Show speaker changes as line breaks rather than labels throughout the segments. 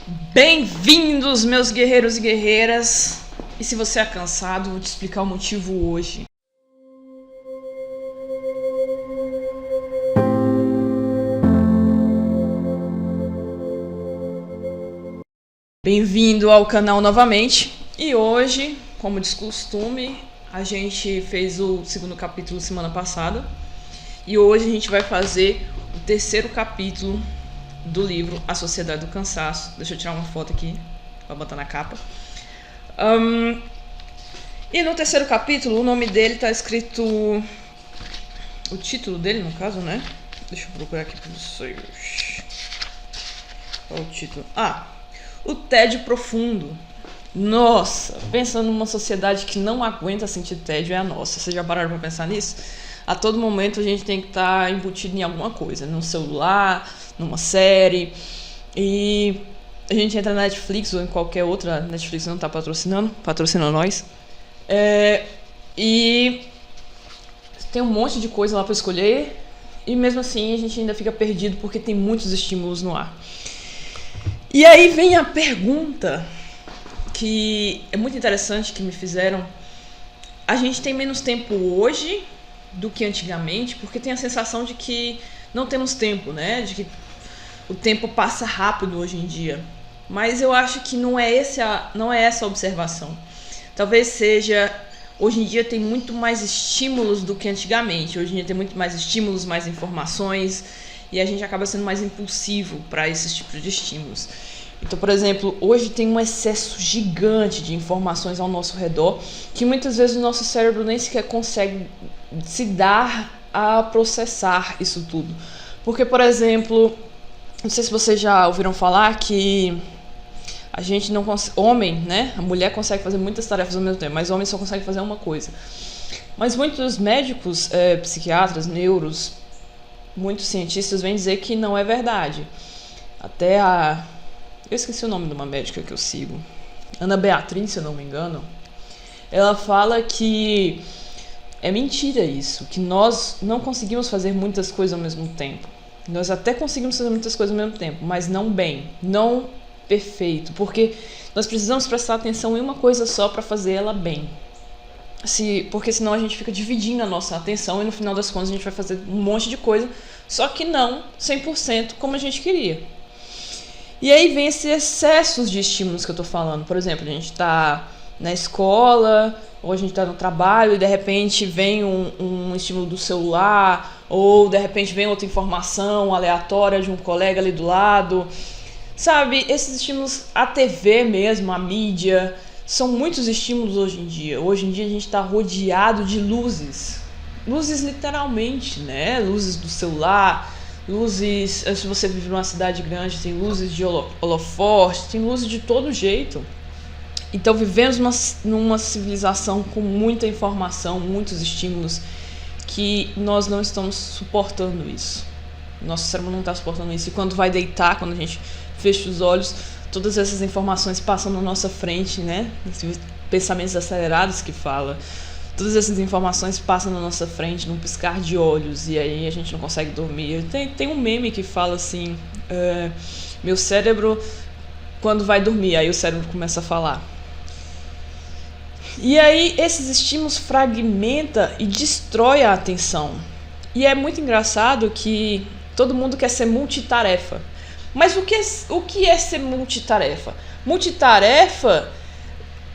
Bem-vindos, meus guerreiros e guerreiras. E se você é cansado, vou te explicar o motivo hoje. Bem-vindo ao canal novamente. E hoje, como de costume, a gente fez o segundo capítulo semana passada. E hoje a gente vai fazer o terceiro capítulo do livro A Sociedade do Cansaço. Deixa eu tirar uma foto aqui pra botar na capa. E no terceiro capítulo, o nome dele tá escrito... O título dele, no caso, né? Deixa eu procurar aqui pra vocês. Qual é o título? O tédio profundo. Nossa, pensando numa sociedade que não aguenta sentir tédio, é a nossa. Vocês já pararam pra pensar nisso? A todo momento a gente tem que estar embutido em alguma coisa, num celular, numa série. E a gente entra na Netflix ou em qualquer outra. Netflix não está patrocinando nós. E tem um monte de coisa lá para escolher. E mesmo assim a gente ainda fica perdido porque tem muitos estímulos no ar. E aí vem a pergunta que é muito interessante que me fizeram. A gente tem menos tempo hoje do que antigamente, porque tem a sensação de que não temos tempo, né? De que o tempo passa rápido hoje em dia. Mas eu acho que não é essa a observação. Talvez seja... Hoje em dia tem muito mais estímulos do que antigamente. Hoje em dia tem muito mais estímulos, mais informações, e a gente acaba sendo mais impulsivo para esses tipos de estímulos. Então, por exemplo, hoje tem um excesso gigante de informações ao nosso redor, que muitas vezes o nosso cérebro nem sequer consegue se dar a processar isso tudo. Porque, por exemplo, não sei se vocês já ouviram falar que a gente não consegue... Homem, né? A mulher consegue fazer muitas tarefas ao mesmo tempo, mas o homem só consegue fazer uma coisa. Mas muitos médicos, psiquiatras, neuros, muitos cientistas vêm dizer que não é verdade. Até eu esqueci o nome de uma médica que eu sigo, Ana Beatriz, se eu não me engano. Ela fala que é mentira isso, que nós não conseguimos fazer muitas coisas ao mesmo tempo. Nós até conseguimos fazer muitas coisas ao mesmo tempo, mas não bem, não perfeito, porque nós precisamos prestar atenção em uma coisa só para fazer ela bem. Porque senão a gente fica dividindo a nossa atenção e no final das contas a gente vai fazer um monte de coisa, só que não 100% como a gente queria. E aí vem esses excessos de estímulos que eu tô falando. Por exemplo, a gente tá na escola, ou a gente tá no trabalho e de repente vem um estímulo do celular, ou de repente vem outra informação aleatória de um colega ali do lado. Sabe, esses estímulos, a TV mesmo, a mídia, são muitos estímulos hoje em dia. Hoje em dia a gente tá rodeado de luzes. Luzes literalmente, né? Luzes do celular, luzes, se você vive numa cidade grande, tem luzes de holofote, tem luzes de todo jeito. Então vivemos numa civilização com muita informação, muitos estímulos, que nós não estamos suportando isso. Nosso cérebro não está suportando isso. E quando vai deitar, quando a gente fecha os olhos, todas essas informações passam na nossa frente, né? Pensamentos acelerados que fala. Todas essas informações passam na nossa frente num piscar de olhos e aí a gente não consegue dormir. Tem um meme que fala assim, meu cérebro quando vai dormir, aí o cérebro começa a falar. E aí esses estímulos fragmentam e destrói a atenção. E é muito engraçado que todo mundo quer ser multitarefa. Mas o que é ser multitarefa? Multitarefa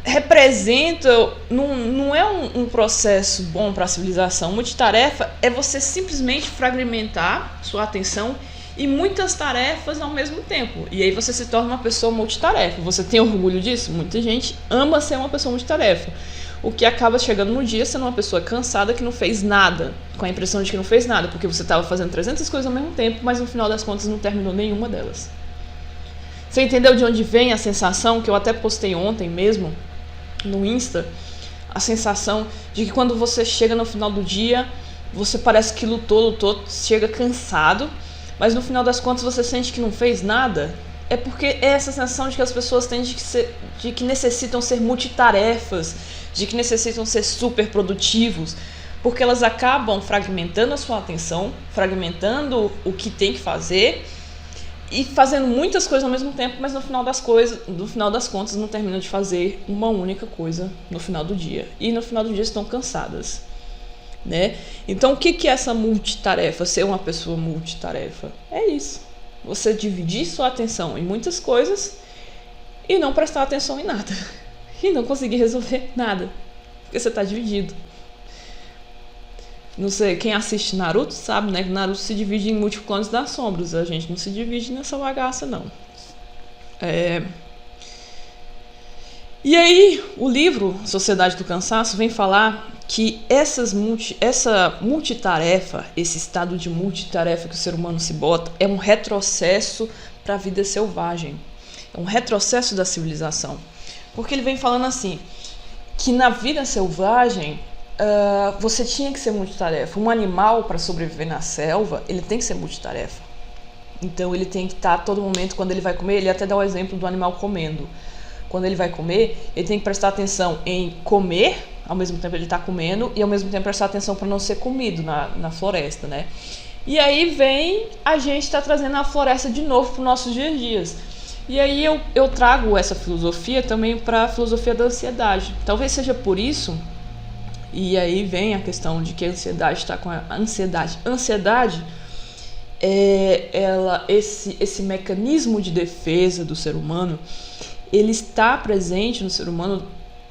representa, não é um processo bom para a civilização. Multitarefa é você simplesmente fragmentar sua atenção em muitas tarefas ao mesmo tempo. E aí você se torna uma pessoa multitarefa. Você tem orgulho disso? Muita gente ama ser uma pessoa multitarefa. O que acaba chegando no dia sendo uma pessoa cansada que não fez nada, com a impressão de que não fez nada, porque você estava fazendo 300 coisas ao mesmo tempo, mas no final das contas não terminou nenhuma delas. Você entendeu de onde vem a sensação, que eu até postei ontem mesmo, no Insta, a sensação de que quando você chega no final do dia, você parece que lutou, chega cansado, mas no final das contas você sente que não fez nada? É porque é essa sensação de que as pessoas têm de que necessitam ser multitarefas, de que necessitam ser super produtivos, porque elas acabam fragmentando a sua atenção, fragmentando o que tem que fazer e fazendo muitas coisas ao mesmo tempo, mas no final das contas não terminam de fazer uma única coisa no final do dia. E no final do dia estão cansadas, né? Então o que é essa multitarefa? Ser uma pessoa multitarefa? É isso. Você dividir sua atenção em muitas coisas e não prestar atenção em nada. E não conseguir resolver nada. Porque você está dividido. Não sei, quem assiste Naruto sabe, né? Que Naruto se divide em múltiplos clones das sombras. A gente não se divide nessa bagaça, não. E aí, o livro Sociedade do Cansaço vem falar que essa multitarefa, esse estado de multitarefa que o ser humano se bota, é um retrocesso para a vida selvagem. É um retrocesso da civilização. Porque ele vem falando assim, que na vida selvagem, você tinha que ser multitarefa. Um animal, para sobreviver na selva, ele tem que ser multitarefa. Então ele tem que estar a todo momento, quando ele vai comer, ele até dá o exemplo do animal comendo. Quando ele vai comer, ele tem que prestar atenção em comer, ao mesmo tempo ele está comendo, e ao mesmo tempo prestar atenção para não ser comido na floresta, né? E aí vem a gente está trazendo a floresta de novo para os nossos dias a dias. E aí eu trago essa filosofia também para a filosofia da ansiedade. Talvez seja por isso, e aí vem a questão de que a ansiedade está com a ansiedade. Ansiedade esse mecanismo de defesa do ser humano, ele está presente no ser humano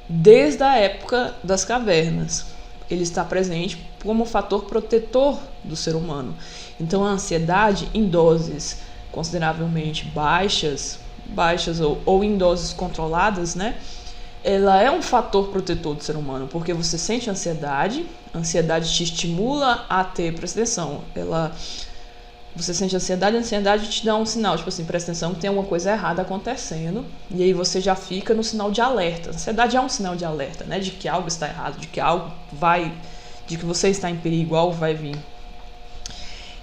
desde a época das cavernas. Ele está presente como fator protetor do ser humano. Então a ansiedade, em doses consideravelmente baixas ou em doses controladas, né? Ela é um fator protetor do ser humano, porque você sente ansiedade, a ansiedade te estimula a ter, presta atenção, você sente ansiedade, a ansiedade te dá um sinal, tipo assim, presta atenção que tem alguma coisa errada acontecendo, e aí você já fica no sinal de alerta. A ansiedade é um sinal de alerta, né, de que algo está errado, de que você está em perigo, algo vai vir.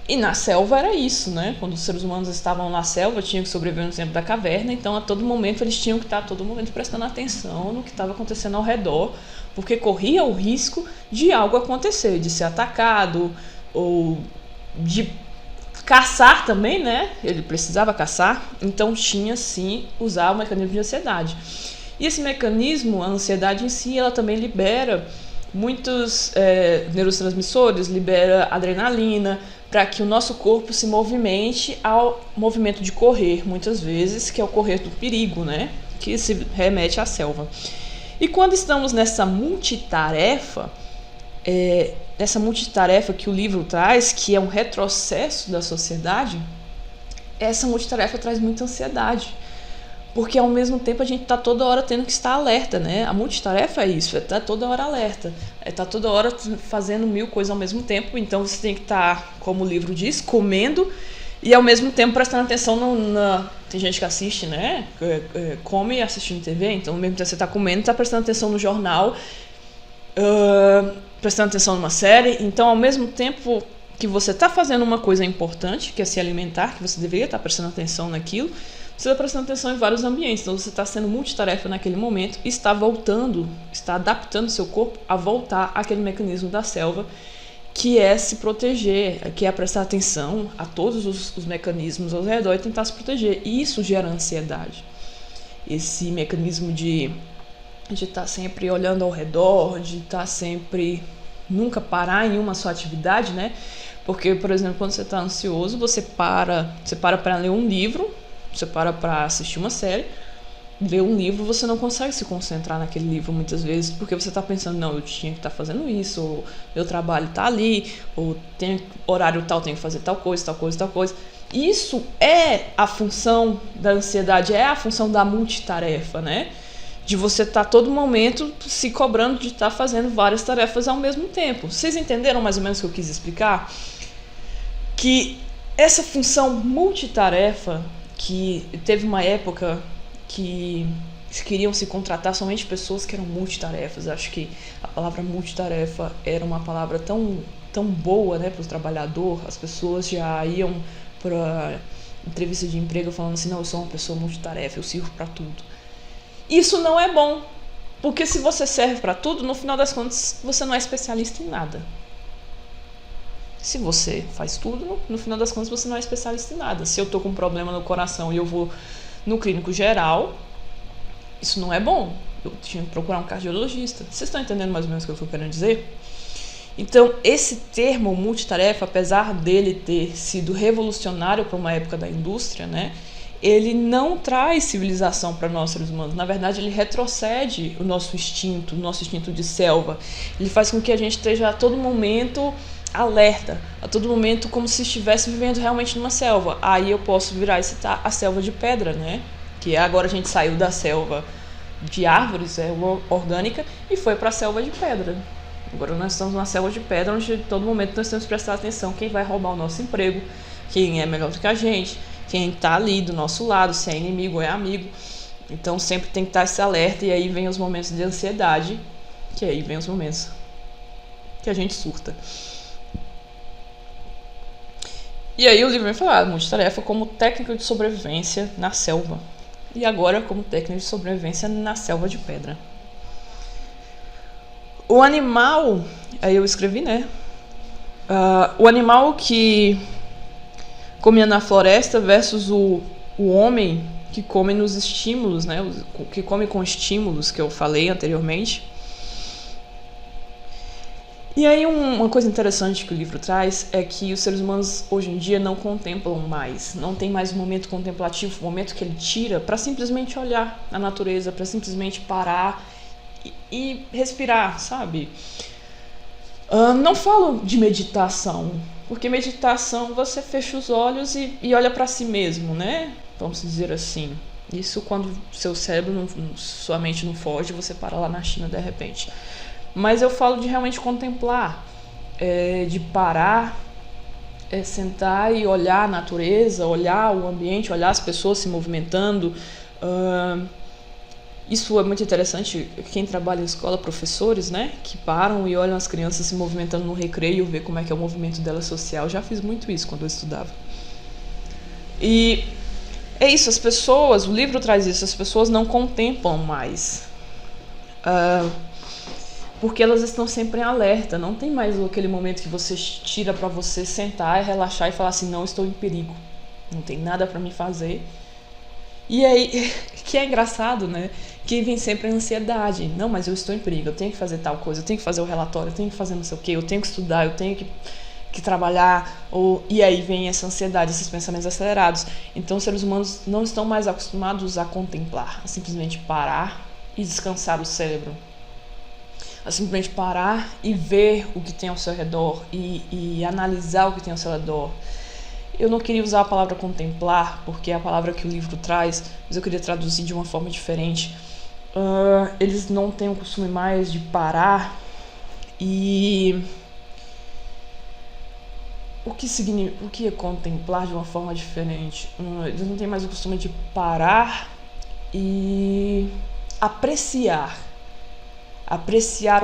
E na selva era isso, né, quando os seres humanos estavam na selva, tinham que sobreviver no tempo da caverna, então a todo momento eles tinham que estar a todo momento prestando atenção no que estava acontecendo ao redor, porque corria o risco de algo acontecer, de ser atacado, ou de caçar também, né? Ele precisava caçar, então tinha sim usar o mecanismo de ansiedade. E esse mecanismo, a ansiedade em si, ela também libera muitos neurotransmissores, libera adrenalina, para que o nosso corpo se movimente ao movimento de correr, muitas vezes, que é o correr do perigo, né? Que se remete à selva. E quando estamos nessa multitarefa, essa multitarefa que o livro traz, que é um retrocesso da sociedade, essa multitarefa traz muita ansiedade. Porque ao mesmo tempo a gente está toda hora tendo que estar alerta, né? A multitarefa é isso, é estar toda hora alerta, é estar toda hora fazendo 1000 coisas ao mesmo tempo, então você tem que estar, como o livro diz, comendo e ao mesmo tempo prestando atenção tem gente que assiste, né? Come assistindo TV, então ao mesmo tempo você está comendo e está prestando atenção no jornal, prestando atenção numa série, então ao mesmo tempo que você está fazendo uma coisa importante, que é se alimentar, que você deveria estar prestando atenção naquilo, você está prestando atenção em vários ambientes, então você está sendo multitarefa naquele momento e está adaptando seu corpo a voltar àquele mecanismo da selva, que é se proteger, que é prestar atenção a todos os mecanismos ao redor e tentar se proteger. E isso gera ansiedade. Esse mecanismo de estar sempre olhando ao redor, de estar sempre, nunca parar em uma só atividade, né? Porque, por exemplo, quando você está ansioso, você para para ler um livro, você para assistir uma série, ler um livro, você não consegue se concentrar naquele livro muitas vezes, porque você está pensando, não, eu tinha que estar fazendo isso, ou meu trabalho está ali, ou tem horário tal, tenho que fazer tal coisa, tal coisa, tal coisa. Isso é a função da ansiedade, é a função da multitarefa, né? De você estar todo momento se cobrando de estar fazendo várias tarefas ao mesmo tempo. Vocês entenderam mais ou menos o que eu quis explicar? Que essa função multitarefa, que teve uma época que queriam se contratar somente pessoas que eram multitarefas. Acho que a palavra multitarefa era uma palavra tão boa, né, para o trabalhador. As pessoas já iam para entrevista de emprego falando assim, não, eu sou uma pessoa multitarefa, eu sirvo para tudo. Isso não é bom, porque se você serve para tudo, no final das contas, você não é especialista em nada. Se você faz tudo, no final das contas você não é especialista em nada. Se eu tô com um problema no coração e eu vou no clínico geral, isso não é bom. Eu tinha que procurar um cardiologista. Vocês estão entendendo mais ou menos o que eu estou querendo dizer? Então, esse termo multitarefa, apesar dele ter sido revolucionário para uma época da indústria, né, ele não traz civilização para nós seres humanos. Na verdade, ele retrocede o nosso instinto de selva. Ele faz com que a gente esteja a todo momento alerta, a todo momento como se estivesse vivendo realmente numa selva. Aí eu posso virar e citar a selva de pedra, né? Que agora a gente saiu da selva de árvores, orgânica, e foi para a selva de pedra. Agora nós estamos na selva de pedra, onde a todo momento nós temos que prestar atenção quem vai roubar o nosso emprego, quem é melhor do que a gente, quem está ali do nosso lado, se é inimigo ou é amigo. Então sempre tem que estar esse alerta, e aí vem os momentos de ansiedade, que aí vem os momentos que a gente surta. E aí o livro vem falar multitarefa como técnica de sobrevivência na selva. E agora como técnica de sobrevivência na selva de pedra. O animal, aí eu escrevi, né? O animal que comia na floresta versus o homem que come nos estímulos, né? Que come com estímulos que eu falei anteriormente. E aí uma coisa interessante que o livro traz é que os seres humanos hoje em dia não contemplam mais, não tem mais um momento contemplativo, um momento que ele tira para simplesmente olhar a natureza, para simplesmente parar e respirar, sabe? Não falo de meditação, porque meditação você fecha os olhos e olha para si mesmo, né? Vamos dizer assim. Isso quando seu cérebro, sua mente não foge, você para lá na China de repente. Mas eu falo de realmente contemplar, de parar, sentar e olhar a natureza, olhar o ambiente, olhar as pessoas se movimentando. Isso é muito interessante, quem trabalha em escola, professores, né, que param e olham as crianças se movimentando no recreio, ver como é que é o movimento dela social. Já fiz muito isso quando eu estudava. E é isso, as pessoas, o livro traz isso, as pessoas não contemplam mais. Porque elas estão sempre em alerta, não tem mais aquele momento que você tira para você sentar e relaxar e falar assim, não, estou em perigo, não tem nada para me fazer. E aí, que é engraçado, né, que vem sempre a ansiedade, não, mas eu estou em perigo, eu tenho que fazer tal coisa, eu tenho que fazer o relatório, eu tenho que fazer não sei o que, eu tenho que estudar, eu tenho que trabalhar, e aí vem essa ansiedade, esses pensamentos acelerados. Então os seres humanos não estão mais acostumados a contemplar, a simplesmente parar e descansar o cérebro. A simplesmente parar e ver o que tem ao seu redor e analisar o que tem ao seu redor. Eu não queria usar a palavra contemplar, porque é a palavra que o livro traz, mas eu queria traduzir de uma forma diferente. Eles não têm o costume mais de parar e... O que é contemplar de uma forma diferente? Eles não têm mais o costume de parar e apreciar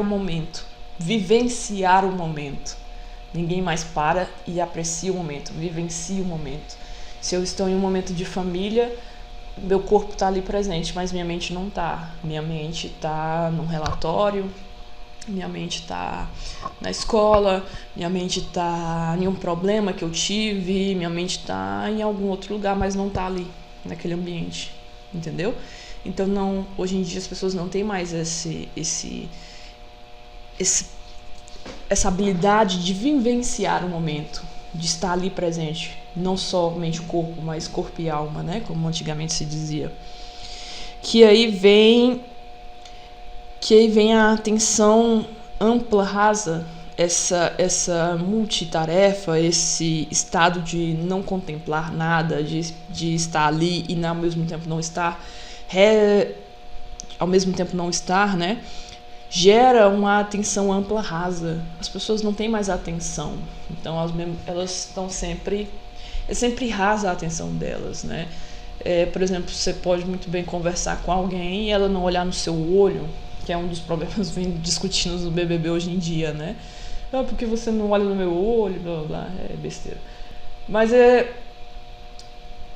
o momento, vivenciar o momento. Ninguém mais para e aprecia o momento, vivencia o momento. Se eu estou em um momento de família, meu corpo está ali presente, mas minha mente não está. Minha mente está num relatório, minha mente está na escola, minha mente está em um problema que eu tive, minha mente está em algum outro lugar, mas não está ali, naquele ambiente, entendeu? Então, não, hoje em dia as pessoas não têm mais essa habilidade de vivenciar o momento, de estar ali presente, não somente o corpo, mas corpo e alma, né? Como antigamente se dizia. Que aí vem a atenção ampla, rasa, essa multitarefa, esse estado de não contemplar nada, de estar ali e ao mesmo tempo não estar, né? Gera uma atenção ampla, rasa. As pessoas não têm mais atenção, então elas estão sempre rasa a atenção delas, né? Por exemplo, você pode muito bem conversar com alguém e ela não olhar no seu olho, que é um dos problemas vem discutindo no BBB hoje em dia, né? Porque você não olha no meu olho, blá blá blá, é besteira. Mas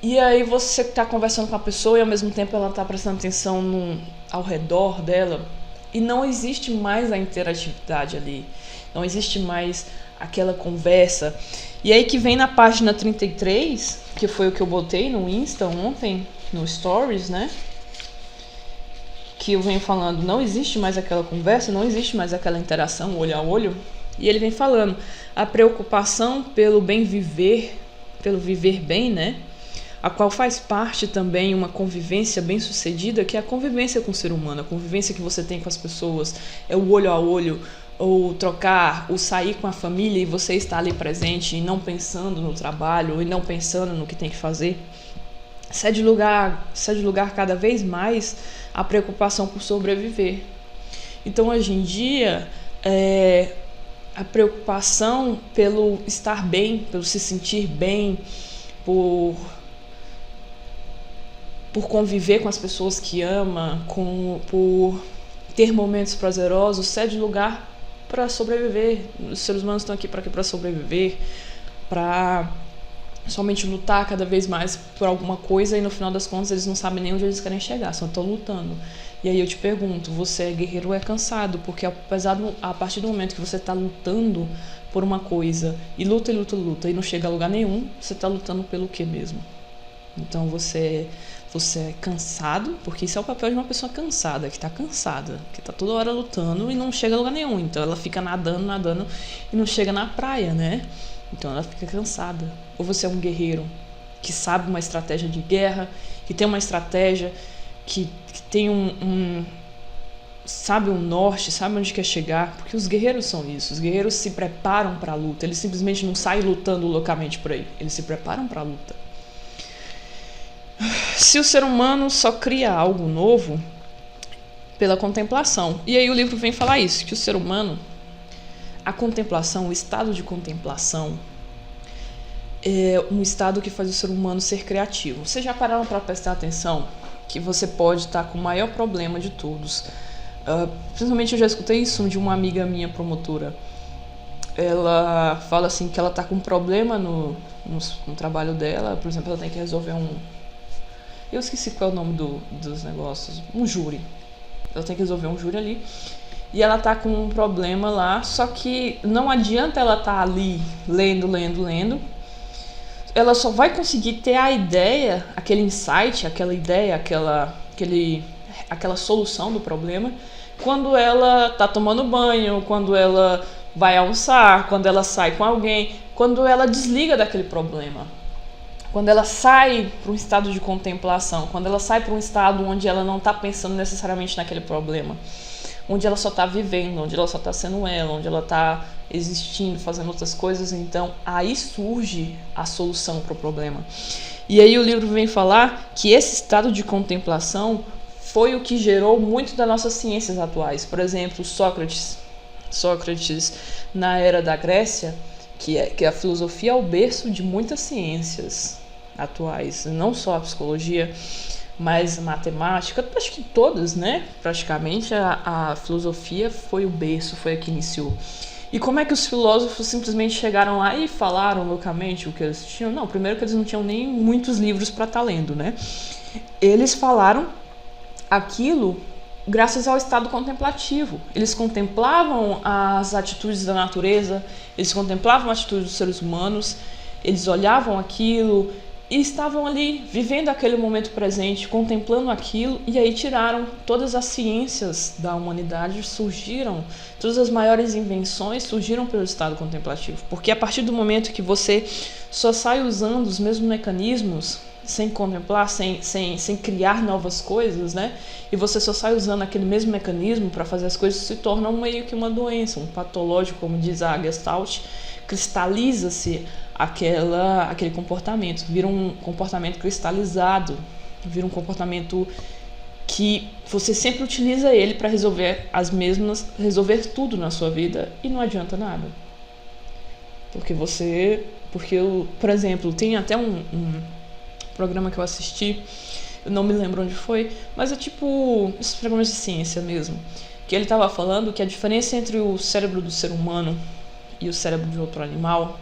e aí você está conversando com a pessoa e ao mesmo tempo ela está prestando atenção ao redor dela. E não existe mais a interatividade ali, não existe mais aquela conversa. E aí que vem na página 33, que foi o que eu botei no Insta ontem, no Stories, né? Que eu venho falando, não existe mais aquela conversa, não existe mais aquela interação olho a olho. E ele vem falando, a preocupação pelo bem viver, pelo viver bem, né? A qual faz parte também uma convivência bem sucedida, que é a convivência com o ser humano, a convivência que você tem com as pessoas, é o olho a olho, ou trocar, ou sair com a família e você estar ali presente e não pensando no trabalho, e não pensando no que tem que fazer. Cede lugar cada vez mais à preocupação por sobreviver. Então, hoje em dia, a preocupação pelo estar bem, pelo se sentir bem, por conviver com as pessoas que ama, por ter momentos prazerosos, cede lugar para sobreviver. Os seres humanos estão aqui para sobreviver, para somente lutar cada vez mais por alguma coisa, e no final das contas eles não sabem nem onde eles querem chegar, só estão lutando. E aí eu te pergunto, você é guerreiro ou é cansado? Porque a partir do momento que você está lutando por uma coisa, e luta, e não chega a lugar nenhum, você está lutando pelo quê mesmo? Então você é cansado, porque isso é o papel de uma pessoa cansada, que está cansada, que está toda hora lutando e não chega a lugar nenhum. Então ela fica nadando e não chega na praia, né? Então ela fica cansada. Ou você é um guerreiro que sabe uma estratégia de guerra, que tem uma estratégia, que tem sabe um norte, sabe onde quer chegar, porque os guerreiros são isso. Os guerreiros se preparam para a luta, eles simplesmente não saem lutando loucamente por aí, eles se preparam para a luta. Se o ser humano só cria algo novo pela contemplação, e aí o livro vem falar isso, que o ser humano, a contemplação, o estado de contemplação, é um estado que faz o ser humano ser criativo. Vocês já pararam para prestar atenção que você pode estar com o maior problema de todos? Principalmente eu já escutei isso de uma amiga minha promotora. Ela fala assim que ela está com um problema no trabalho dela. Por exemplo, ela tem que resolver eu esqueci qual é o nome dos negócios. Um júri. Ela tem que resolver um júri ali. E ela tá com um problema lá, só que não adianta ela tá ali lendo. Ela só vai conseguir ter a ideia, aquele insight, aquela ideia, aquela solução do problema, quando ela tá tomando banho, quando ela vai almoçar, quando ela sai com alguém, quando ela desliga daquele problema. Quando ela sai para um estado de contemplação, quando ela sai para um estado onde ela não está pensando necessariamente naquele problema, onde ela só está vivendo, onde ela só está sendo ela, onde ela está existindo, fazendo outras coisas, então aí surge a solução para o problema. E aí o livro vem falar que esse estado de contemplação foi o que gerou muito das nossas ciências atuais. Por exemplo, Sócrates na era da Grécia, que a filosofia é o berço de muitas ciências atuais, não só a psicologia, mas a matemática, acho que todas, né? Praticamente a filosofia foi o berço, foi a que iniciou. E como é que os filósofos simplesmente chegaram lá e falaram loucamente o que eles tinham? Não, primeiro que eles não tinham nem muitos livros para estar lendo, né? Eles falaram aquilo graças ao estado contemplativo. Eles contemplavam as atitudes da natureza, eles contemplavam as atitudes dos seres humanos, eles olhavam aquilo e estavam ali vivendo aquele momento presente, contemplando aquilo, e aí tiraram todas as ciências da humanidade, surgiram, todas as maiores invenções surgiram pelo estado contemplativo, porque a partir do momento que você só sai usando os mesmos mecanismos, sem contemplar, sem criar novas coisas, né? E você só sai usando aquele mesmo mecanismo para fazer as coisas, se torna meio que uma doença, um patológico, como diz a Gestalt, cristaliza-se aquele comportamento, vira um comportamento cristalizado, vira um comportamento que você sempre utiliza ele para resolver tudo na sua vida, e não adianta nada. Por exemplo, tem até um programa que eu assisti, eu não me lembro onde foi, mas é tipo esses programas de ciência mesmo, que ele estava falando que a diferença entre o cérebro do ser humano e o cérebro de outro animal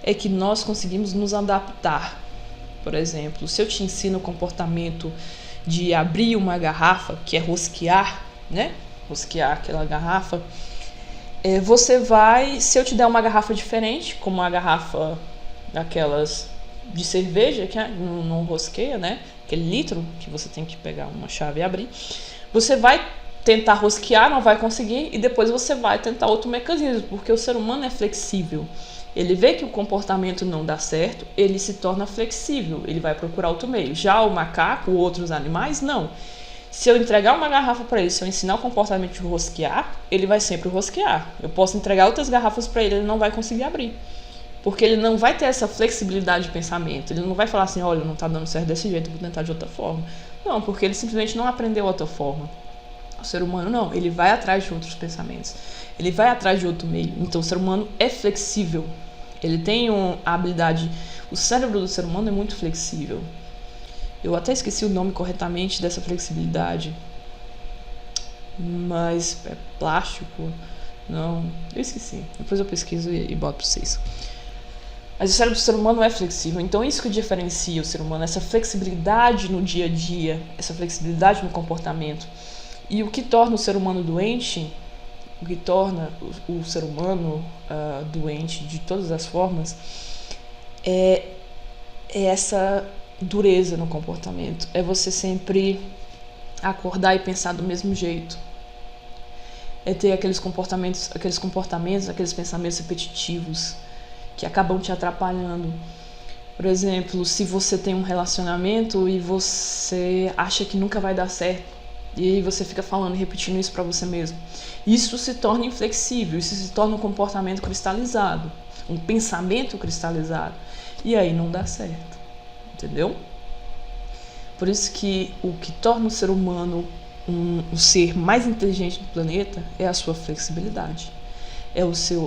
é que nós conseguimos nos adaptar. Por exemplo, se eu te ensino o comportamento de abrir uma garrafa, que é rosquear, né? Rosquear aquela garrafa, Você vai, se eu te der uma garrafa diferente, como uma garrafa daquelas de cerveja, que não rosqueia, né? Aquele litro que você tem que pegar uma chave e abrir. Você vai tentar rosquear, não vai conseguir, e depois você vai tentar outro mecanismo, porque o ser humano é flexível. Ele vê que o comportamento não dá certo, ele se torna flexível, ele vai procurar outro meio. Já o macaco, outros animais, não. Se eu entregar uma garrafa para ele, se eu ensinar o comportamento de rosquear, ele vai sempre rosquear. Eu posso entregar outras garrafas para ele, ele não vai conseguir abrir. Porque ele não vai ter essa flexibilidade de pensamento. Ele não vai falar assim, olha, não está dando certo desse jeito, vou tentar de outra forma. Não, porque ele simplesmente não aprendeu outra forma. O ser humano não, ele vai atrás de outros pensamentos. Ele vai atrás de outro meio. Então o ser humano é flexível. Ele tem a habilidade... O cérebro do ser humano é muito flexível. Eu até esqueci o nome corretamente dessa flexibilidade. Mas é plástico? Não, eu esqueci. Depois eu pesquiso e boto pra vocês. Mas o cérebro do ser humano é flexível. Então isso que diferencia o ser humano. Essa flexibilidade no dia a dia. Essa flexibilidade no comportamento. E o que torna o ser humano doente... O que torna o ser humano doente de todas as formas é essa dureza no comportamento. É você sempre acordar e pensar do mesmo jeito. É ter aqueles pensamentos repetitivos que acabam te atrapalhando. Por exemplo, se você tem um relacionamento e você acha que nunca vai dar certo, e aí você fica falando e repetindo isso para você mesmo. Isso se torna inflexível, isso se torna um comportamento cristalizado, um pensamento cristalizado. E aí não dá certo, entendeu? Por isso que o que torna o ser humano o ser mais inteligente do planeta é a sua flexibilidade. É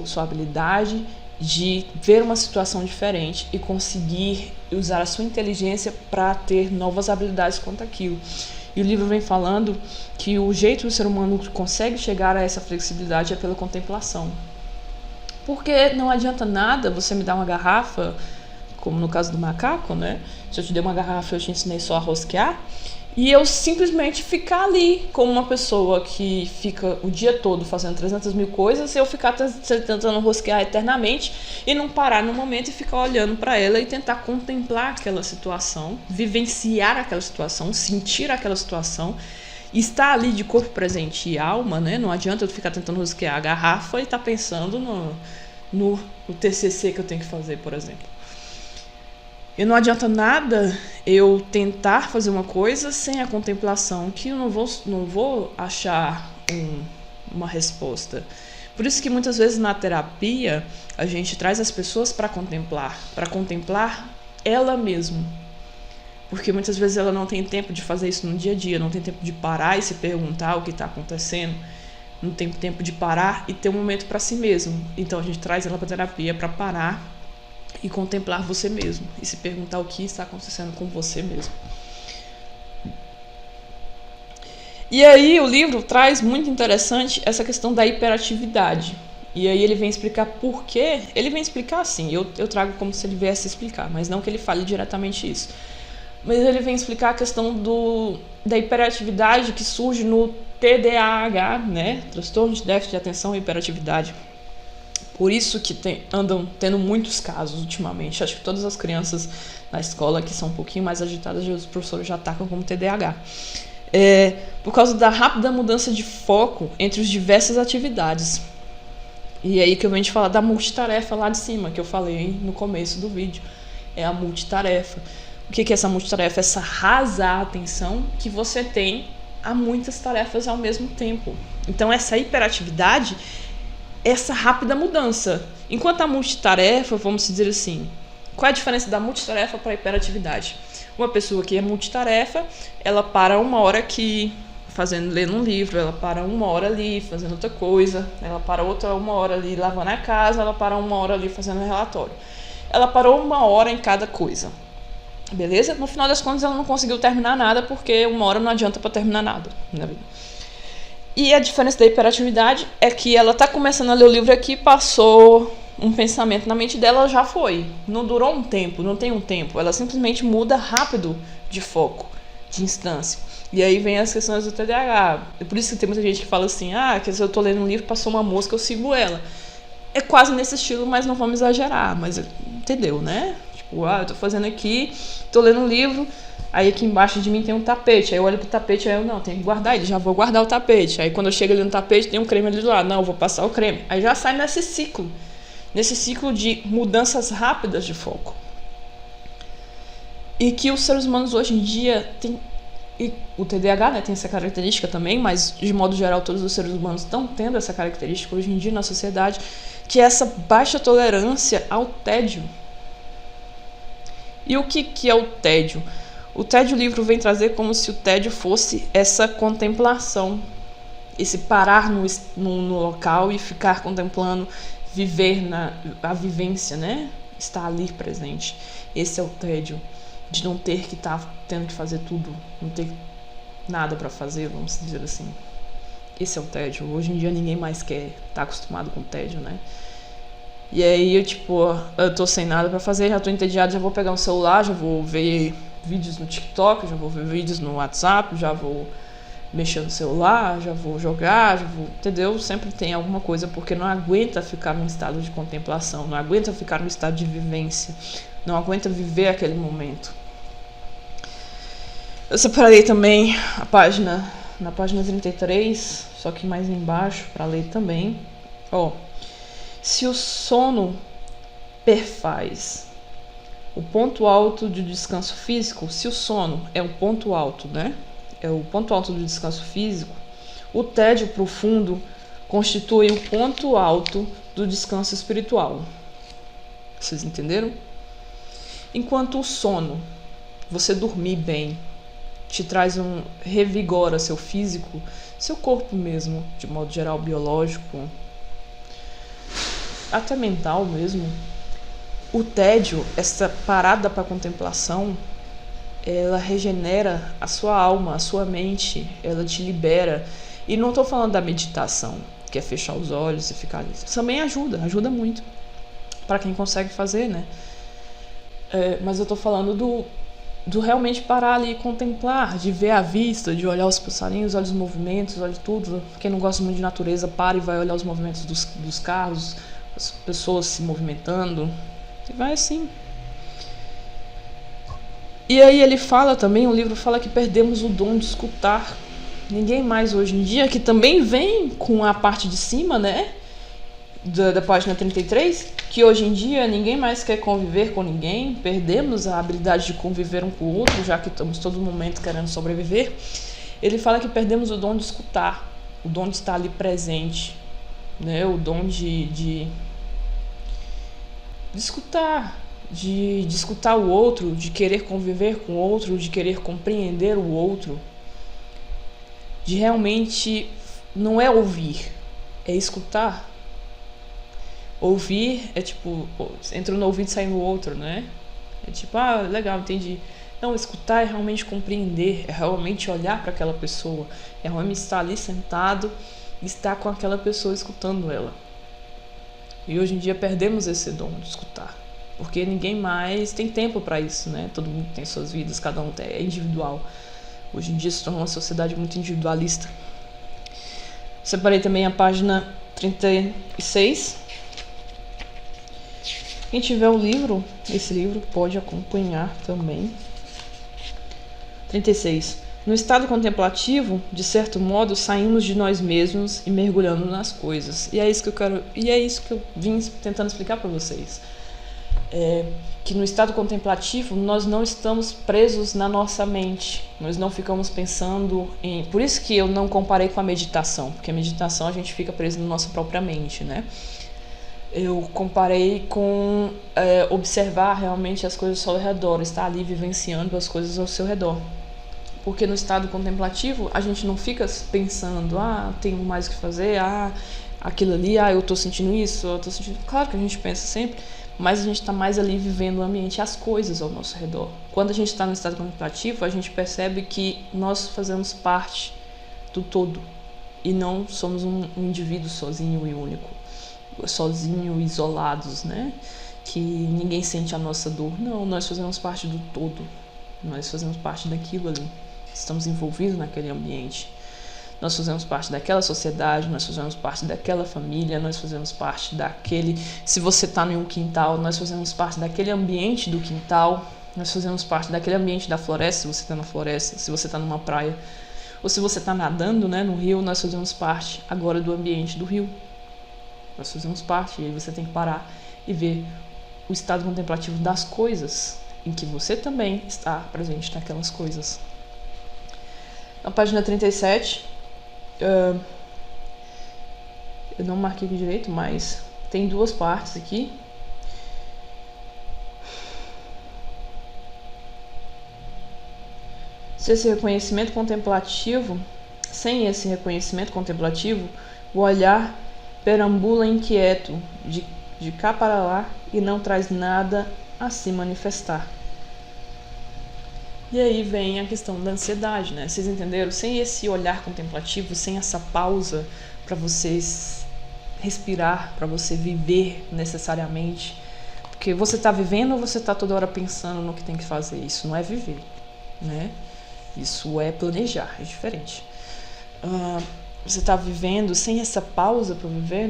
sua habilidade de ver uma situação diferente e conseguir usar a sua inteligência para ter novas habilidades quanto àquilo. E o livro vem falando que o jeito que o ser humano consegue chegar a essa flexibilidade é pela contemplação. Porque não adianta nada você me dar uma garrafa, como no caso do macaco, né? Se eu te der uma garrafa e eu te ensinei só a rosquear, e eu simplesmente ficar ali como uma pessoa que fica o dia todo fazendo 300 mil coisas, e eu ficar tentando rosquear eternamente e não parar no momento e ficar olhando para ela e tentar contemplar aquela situação, vivenciar aquela situação, sentir aquela situação, estar ali de corpo presente e alma, né? Não adianta eu ficar tentando rosquear a garrafa e estar pensando no TCC que eu tenho que fazer, por exemplo. E não adianta nada eu tentar fazer uma coisa sem a contemplação, que eu não vou achar uma resposta. Por isso que muitas vezes na terapia a gente traz as pessoas para contemplar ela mesma. Porque muitas vezes ela não tem tempo de fazer isso no dia a dia, não tem tempo de parar e se perguntar o que está acontecendo, não tem tempo de parar e ter um momento para si mesmo. Então a gente traz ela para terapia para parar e contemplar você mesmo e se perguntar o que está acontecendo com você mesmo. E aí o livro traz muito interessante essa questão da hiperatividade. E aí ele vem explicar por quê. Ele vem explicar assim, eu trago como se ele viesse explicar, mas não que ele fale diretamente isso. Mas ele vem explicar a questão da hiperatividade que surge no TDAH, né? Transtorno de déficit de atenção e hiperatividade. Por isso que andam tendo muitos casos ultimamente. Acho que todas as crianças na escola que são um pouquinho mais agitadas, os professores já atacam como TDAH. Por causa da rápida mudança de foco entre as diversas atividades. E aí que eu venho te falar da multitarefa lá de cima, que eu falei no começo do vídeo. É a multitarefa. O que é essa multitarefa? Essa rasa atenção que você tem a muitas tarefas ao mesmo tempo. Então essa hiperatividade, essa rápida mudança. Enquanto a multitarefa, vamos dizer assim, qual é a diferença da multitarefa para a hiperatividade? Uma pessoa que é multitarefa, ela para uma hora aqui lendo um livro, ela para uma hora ali fazendo outra coisa, ela para outra uma hora ali lavando a casa, ela para uma hora ali fazendo um relatório. Ela parou uma hora em cada coisa. Beleza? No final das contas ela não conseguiu terminar nada, porque uma hora não adianta para terminar nada na vida. E a diferença da hiperatividade é que ela está começando a ler o livro aqui, passou um pensamento na mente dela, já foi. Não durou um tempo, não tem um tempo. Ela simplesmente muda rápido de foco, de instância. E aí vem as questões do TDAH. É por isso que tem muita gente que fala assim, que se eu tô lendo um livro, passou uma mosca, eu sigo ela. É quase nesse estilo, mas não vamos exagerar. Mas entendeu, né? Tipo, eu tô fazendo aqui, tô lendo um livro, aí aqui embaixo de mim tem um tapete. Aí eu olho pro tapete, aí eu não, tenho que guardar ele, já vou guardar o tapete. Aí quando eu chego ali no tapete, tem um creme ali do lado. Não, eu vou passar o creme. Aí já sai nesse ciclo de mudanças rápidas de foco. E que os seres humanos hoje em dia têm, e o TDAH, né, tem essa característica também, mas de modo geral todos os seres humanos estão tendo essa característica hoje em dia na sociedade, que é essa baixa tolerância ao tédio. E o que é o tédio? O tédio, o livro vem trazer como se o tédio fosse essa contemplação, esse parar no local e ficar contemplando, viver a vivência, né? Estar ali presente. Esse é o tédio, de não ter que estar tendo que fazer tudo, não ter nada para fazer, vamos dizer assim. Esse é o tédio. Hoje em dia ninguém mais quer estar acostumado com o tédio, né? E aí eu tô sem nada pra fazer, já tô entediado, já vou pegar um celular, já vou ver vídeos no TikTok, já vou ver vídeos no WhatsApp, já vou mexer no celular, já vou jogar, entendeu? Sempre tem alguma coisa, porque não aguenta ficar num estado de contemplação, não aguenta ficar num estado de vivência, não aguenta viver aquele momento. Eu separei também na página 33, só que mais embaixo, para ler também. Se o sono perfaz o ponto alto de descanso físico, se o sono é o ponto alto, né? É o ponto alto do descanso físico, o tédio profundo constitui o ponto alto do descanso espiritual. Vocês entenderam? Enquanto o sono, você dormir bem, te traz revigora seu físico, seu corpo mesmo, de modo geral biológico, até mental mesmo. O tédio, essa parada para contemplação, ela regenera a sua alma, a sua mente, ela te libera. E não estou falando da meditação, que é fechar os olhos e ficar ali. Também ajuda muito para quem consegue fazer, né? Mas eu estou falando do realmente parar ali e contemplar, de ver a vista, de olhar os passarinhos, olhar os movimentos, olhar tudo. Quem não gosta muito de natureza, para e vai olhar os movimentos dos carros, as pessoas se movimentando, e vai assim. E aí ele fala também, o livro fala que perdemos o dom de escutar. Ninguém mais hoje em dia, que também vem com a parte de cima, né, da página 33, que hoje em dia ninguém mais quer conviver com ninguém, perdemos a habilidade de conviver um com o outro, já que estamos todo momento querendo sobreviver. Ele fala que perdemos o dom de escutar, o dom de estar ali presente, né, o dom de escutar, de escutar o outro, de querer conviver com o outro, de querer compreender o outro, de realmente não é ouvir, é escutar. Ouvir é tipo, entra no ouvido e sai no outro, né? É tipo, legal, entendi. Não, escutar é realmente compreender, é realmente olhar para aquela pessoa, é realmente estar ali sentado e estar com aquela pessoa escutando ela. E hoje em dia perdemos esse dom de escutar, porque ninguém mais tem tempo para isso, né? Todo mundo tem suas vidas, cada um é individual. Hoje em dia se tornou uma sociedade muito individualista. Separei também a página 36. Quem tiver o livro, esse livro pode acompanhar também. 36. No estado contemplativo, de certo modo, saímos de nós mesmos e mergulhamos nas coisas. E é isso que eu vim tentando explicar para vocês. Que no estado contemplativo nós não estamos presos na nossa mente, nós não ficamos pensando em... Por isso que eu não comparei com a meditação, porque a meditação a gente fica preso na nossa própria mente, né? Eu comparei com observar realmente as coisas ao seu redor, estar ali vivenciando as coisas ao seu redor. Porque no estado contemplativo a gente não fica pensando, tenho mais o que fazer, aquilo ali, eu tô sentindo isso, eu tô sentindo... Claro que a gente pensa sempre, mas a gente está mais ali vivendo o ambiente, as coisas ao nosso redor. Quando a gente está no estado contemplativo, a gente percebe que nós fazemos parte do todo e não somos um indivíduo sozinho e único, sozinho, isolados, né? Que ninguém sente a nossa dor. Não, nós fazemos parte do todo, nós fazemos parte daquilo ali. estamos envolvidos naquele ambiente. Nós fazemos parte daquela sociedade, nós fazemos parte daquela família, nós fazemos parte daquele... Se você está em um quintal, nós fazemos parte daquele ambiente do quintal, nós fazemos parte daquele ambiente da floresta, se você está na floresta, se você está numa praia, ou se você está nadando, né, no rio, nós fazemos parte agora do ambiente do rio. Nós fazemos parte, e aí você tem que parar e ver o estado contemplativo das coisas, em que você também está presente naquelas coisas. Na página 37, eu não marquei aqui direito, mas tem duas partes aqui. Sem esse reconhecimento contemplativo, o olhar perambula inquieto de cá para lá e não traz nada a se manifestar. E aí vem a questão da ansiedade, né? Vocês entenderam? Sem esse olhar contemplativo, sem essa pausa para vocês respirar, para você viver necessariamente. Porque você está vivendo ou você está toda hora pensando no que tem que fazer? Isso não é viver, né? Isso é planejar, é diferente. Você está vivendo sem essa pausa para viver,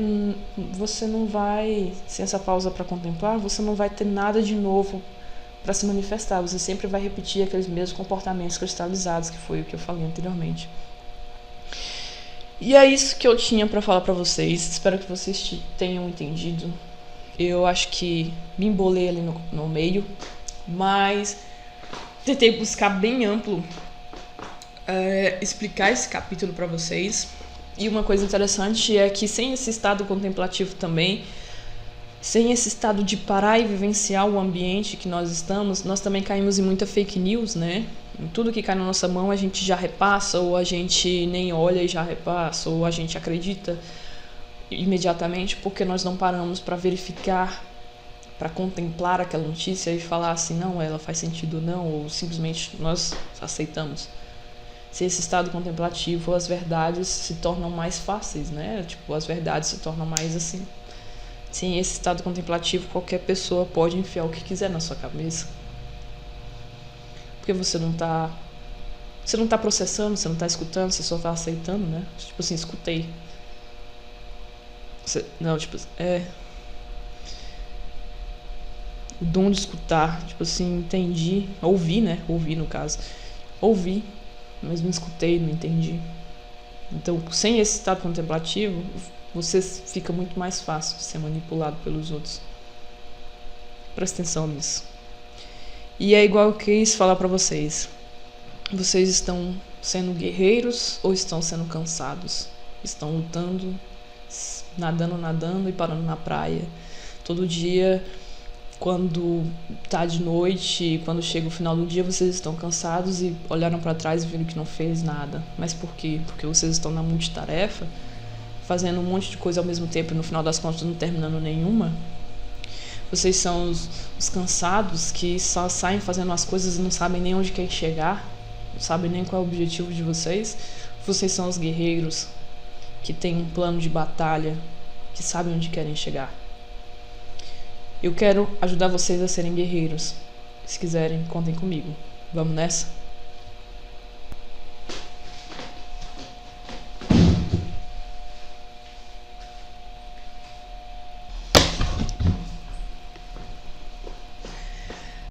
você não vai... Sem essa pausa para contemplar, você não vai ter nada de novo para se manifestar. Você sempre vai repetir aqueles mesmos comportamentos cristalizados, que foi o que eu falei anteriormente. E é isso que eu tinha para falar para vocês. Espero que vocês tenham entendido. Eu acho que me embolei ali no meio, mas tentei buscar bem amplo explicar esse capítulo para vocês. E uma coisa interessante é que sem esse estado contemplativo também, sem esse estado de parar e vivenciar o ambiente que nós estamos, nós também caímos em muita fake news, né? Em tudo que cai na nossa mão a gente já repassa, ou a gente nem olha e já repassa, ou a gente acredita imediatamente porque nós não paramos para verificar, para contemplar aquela notícia e falar assim, não, ela faz sentido ou não, ou simplesmente nós aceitamos. Se esse estado contemplativo, as verdades se tornam mais fáceis, né? Tipo, as verdades se tornam mais assim. Sem esse estado contemplativo, qualquer pessoa pode enfiar o que quiser na sua cabeça. Porque você não tá processando, você não tá escutando, você só tá aceitando, né? Tipo assim, escutei. O dom de escutar, tipo assim, entendi, ouvi, né? Ouvi no caso. Ouvi, mas não escutei, não entendi. Então, sem esse estado contemplativo, você fica muito mais fácil de ser manipulado pelos outros. Presta atenção nisso. E é igual eu quis falar pra vocês. Vocês estão sendo guerreiros ou estão sendo cansados? Estão lutando, nadando e parando na praia. Todo dia, quando tá de noite, quando chega o final do dia, vocês estão cansados e olharam pra trás e viram que não fez nada. Mas por quê? Porque vocês estão na multitarefa, fazendo um monte de coisa ao mesmo tempo e no final das contas não terminando nenhuma. Vocês são os cansados que só saem fazendo as coisas e não sabem nem onde querem chegar, não sabem nem qual é o objetivo de vocês. Vocês são os guerreiros que têm um plano de batalha, que sabem onde querem chegar. Eu quero ajudar vocês a serem guerreiros. Se quiserem, contem comigo. Vamos nessa?